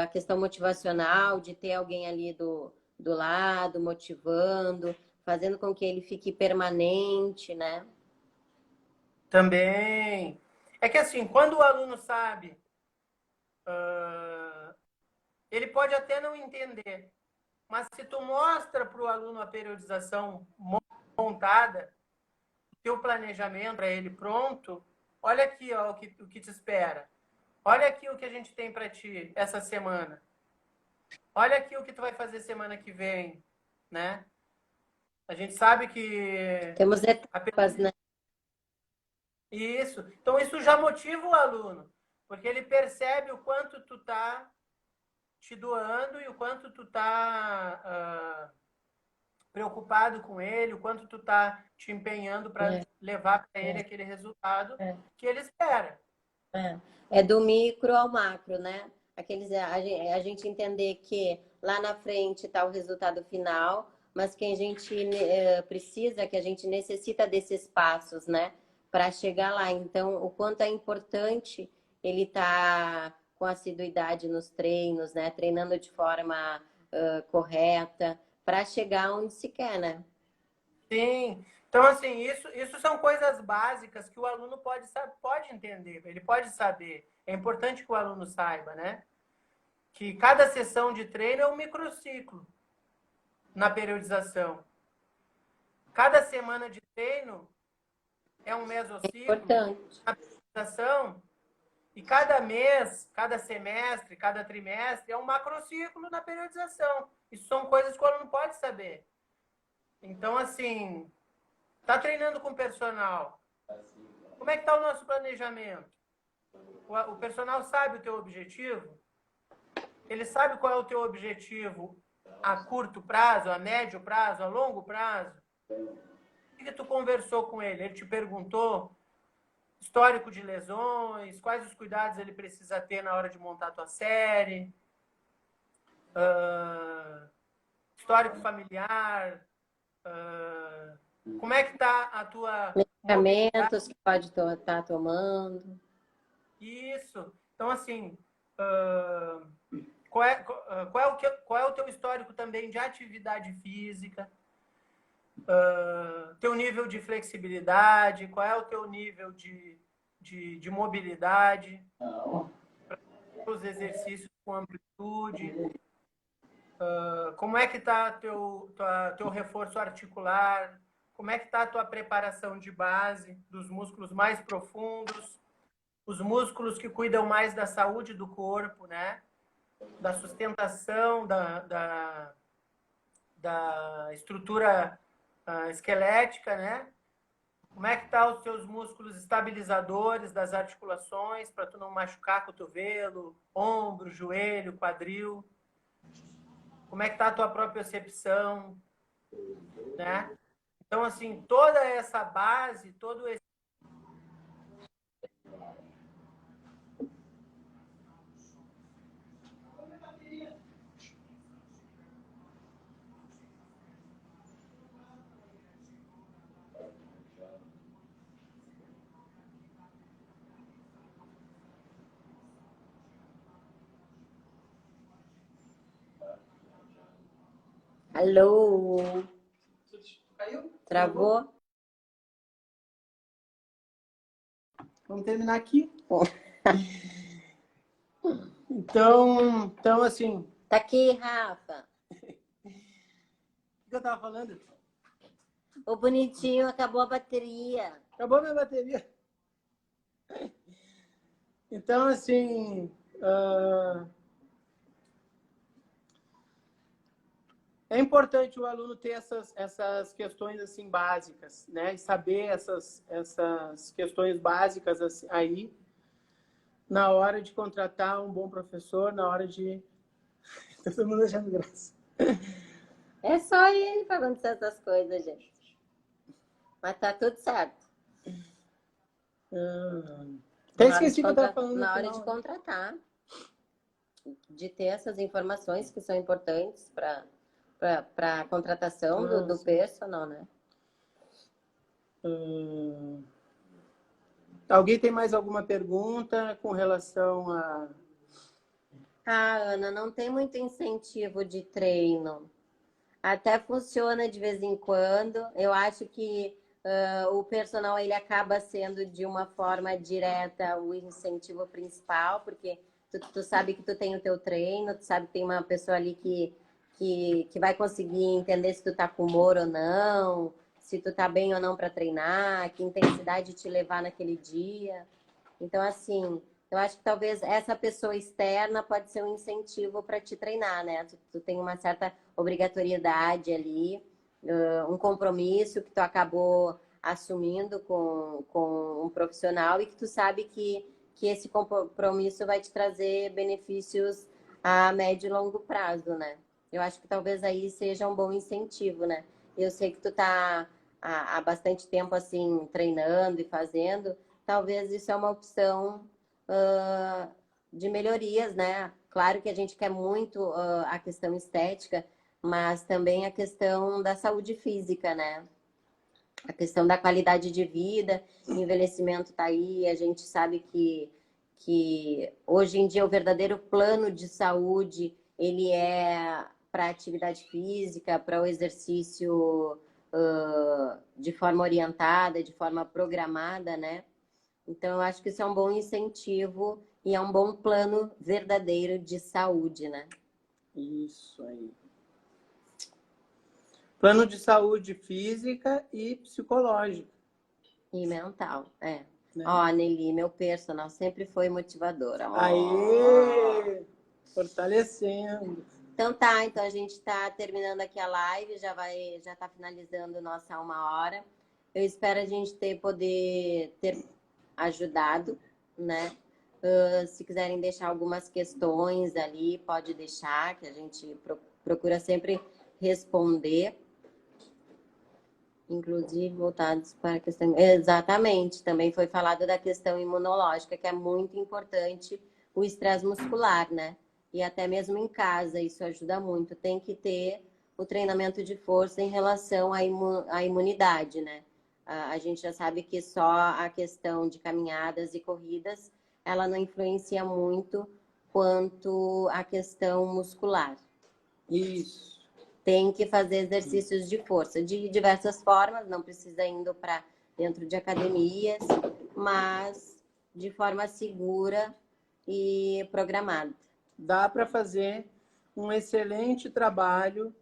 A questão motivacional, de ter alguém ali do lado, motivando, fazendo com que ele fique permanente, né? Também. É que assim, quando o aluno sabe, ele pode até não entender, mas se tu mostra para o aluno a periodização montada, teu planejamento para ele pronto, olha aqui ó, o que te espera. Olha aqui o que a gente tem para ti essa semana. Olha aqui o que tu vai fazer semana que vem, né? A gente sabe que Temos etapas, né? isso. Então isso já motiva o aluno, porque ele percebe o quanto tu tá te doando e o quanto tu tá preocupado com ele, o quanto tu tá te empenhando para levar para ele aquele resultado que ele espera. É do micro ao macro, né? A gente entender que lá na frente está o resultado final, mas que a gente precisa, que a gente necessita desses passos, né? Para chegar lá. Então, o quanto é importante ele estar com assiduidade nos treinos, né? Treinando de forma correta, para chegar onde se quer, né? Sim. Então, assim, isso são coisas básicas que o aluno pode entender, ele pode saber. É importante que o aluno saiba, né? Que cada sessão de treino é um microciclo na periodização. Cada semana de treino é um mesociclo Importante. na periodização. E cada mês, cada semestre, cada trimestre é um macrociclo na periodização. Isso são coisas que o aluno pode saber. Então, assim, tá treinando com personal. Como é que está o nosso planejamento? O personal sabe o teu objetivo? Ele sabe qual é o teu objetivo a curto prazo, a médio prazo, a longo prazo? O que tu conversou com ele? Ele te perguntou histórico de lesões, quais os cuidados ele precisa ter na hora de montar a tua série, histórico familiar, como é que está a tua Medicamentos que pode estar tomando. Isso. Então, assim, qual é o teu histórico também de atividade física? Teu nível de flexibilidade? Qual é o teu nível de mobilidade? Os exercícios com amplitude? Como é que está teu reforço articular? Como é que está a tua preparação de base dos músculos mais profundos? Os músculos que cuidam mais da saúde do corpo, né? Da sustentação, da estrutura esquelética, né? Como é que tá os teus músculos estabilizadores das articulações para tu não machucar cotovelo, ombro, joelho, quadril? Como é que tá a tua propriocepção, né? Então, assim, toda essa base, todo esse Alô? caiu? Travou? Vamos terminar aqui. Então, assim, Tá aqui, Rafa. o que eu tava falando? Ô, bonitinho, acabou a bateria. Acabou minha bateria. Então, assim, é importante o aluno ter essas questões assim básicas, né? E saber essas questões básicas assim, aí na hora de contratar um bom professor, na hora de todo mundo achando graça. É só ele para acontecer essas coisas, gente. Mas tá tudo certo. Até esqueci o que eu estava falando. Na hora de contratar, de ter essas informações que são importantes para a contratação do personal, né? Alguém tem mais alguma pergunta com relação a... Ah, Ana, não tem muito incentivo de treino. Até funciona de vez em quando. Eu acho que o personal ele acaba sendo de uma forma direta o incentivo principal, porque tu sabe que tu tem o teu treino, tu sabe que tem uma pessoa ali que vai conseguir entender se tu tá com humor ou não, se tu tá bem ou não para treinar, que intensidade te levar naquele dia. Então, assim, eu acho que talvez essa pessoa externa pode ser um incentivo para te treinar, né? Tu tem uma certa obrigatoriedade ali, um compromisso que tu acabou assumindo com um profissional e que tu sabe que esse compromisso vai te trazer benefícios a médio e longo prazo, né? Eu acho que talvez aí seja um bom incentivo, né? Eu sei que tu tá há bastante tempo assim treinando e fazendo, talvez isso é uma opção de melhorias, né? Claro que a gente quer muito a questão estética, mas também a questão da saúde física, né? A questão da qualidade de vida, o envelhecimento está aí, a gente sabe que hoje em dia o verdadeiro plano de saúde ele é para a atividade física, para o exercício de forma orientada, de forma programada, né? Então, eu acho que isso é um bom incentivo e é um bom plano verdadeiro de saúde, né? Isso aí. Plano de saúde física e psicológica. E mental, é. Né? Ó, Nelly, meu personal sempre foi motivadora. Aê! Fortalecendo. Então tá, então a gente tá terminando aqui a live, já tá finalizando nossa 1 hora. Eu espero a gente poder ter ajudado, né? Se quiserem deixar algumas questões ali, pode deixar, que a gente procura sempre responder. Inclusive voltados para a questão. Exatamente, também foi falado da questão imunológica, que é muito importante o estresse muscular, né? E até mesmo em casa, isso ajuda muito. Tem que ter o treinamento de força em relação à imunidade, né? A gente já sabe que só a questão de caminhadas e corridas, ela não influencia muito quanto a questão muscular. Isso. Tem que fazer exercícios de força de diversas formas, não precisa indo para dentro de academias, mas de forma segura e programada. Dá para fazer um excelente trabalho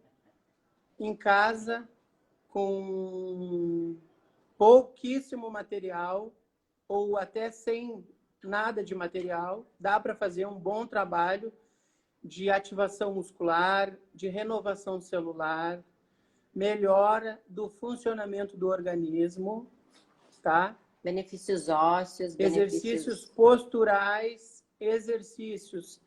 em casa com pouquíssimo material ou até sem nada de material. Dá para fazer um bom trabalho de ativação muscular, de renovação celular, melhora do funcionamento do organismo, tá? Benefícios ósseos, Exercícios posturais, exercícios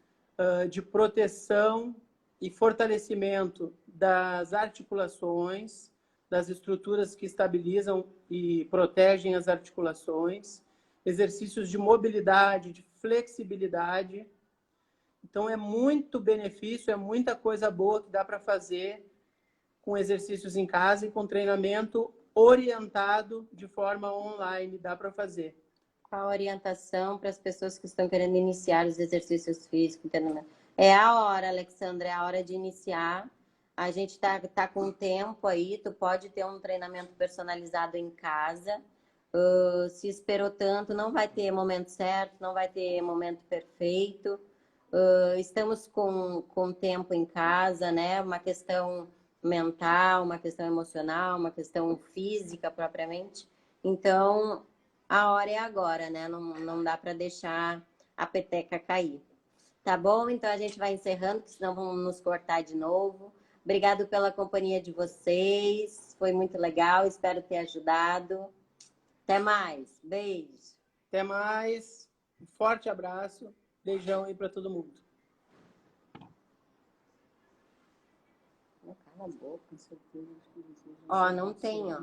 de proteção e fortalecimento das articulações, das estruturas que estabilizam e protegem as articulações, exercícios de mobilidade, de flexibilidade. Então, é muito benefício, é muita coisa boa que dá para fazer com exercícios em casa e com treinamento orientado de forma online, dá para fazer. Qual a orientação para as pessoas que estão querendo iniciar os exercícios físicos? É a hora, Alexandra, é a hora de iniciar. A gente tá com tempo aí, tu pode ter um treinamento personalizado em casa. Se esperou tanto, não vai ter momento certo, não vai ter momento perfeito. Estamos com tempo em casa, né? Uma questão mental, uma questão emocional, uma questão física propriamente. Então, a hora é agora, né? Não dá para deixar a peteca cair. Tá bom? Então a gente vai encerrando, senão vão nos cortar de novo. Obrigado pela companhia de vocês. Foi muito legal, espero ter ajudado. Até mais. Beijo. Até mais. Um forte abraço. Beijão aí para todo mundo. Cala a boca. Ó, não tem, ó.